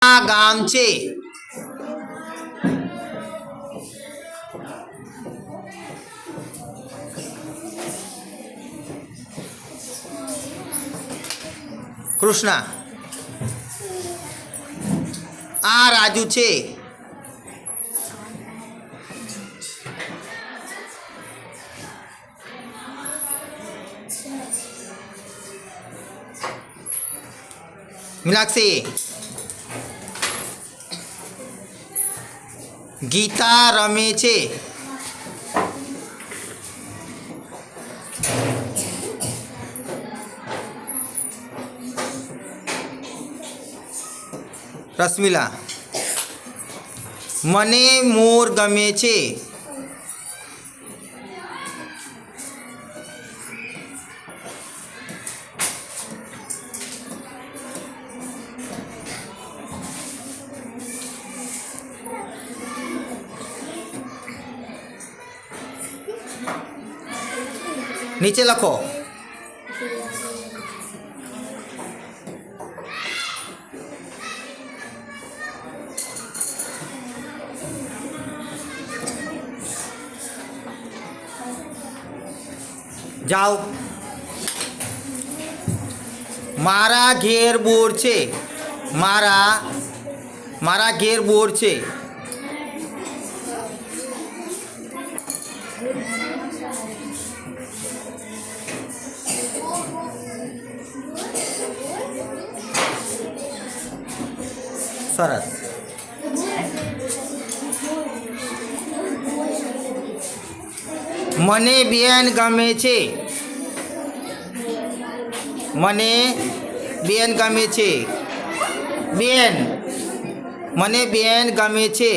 આ ગામ છે. કૃષ્ણા. આ રાજુ છે. મીનાક્ષી. ગીતા રમે છે. રશ્મિલા. મને મોર ગમે છે. નીચે લખો. જાઓ. મારા ઘેર બોર છે. મારા ઘેર બોર છે. સરસ. મને બેન ગમે છે. મને બેન ગમે છે. બેન. મને બેન ગમે છે.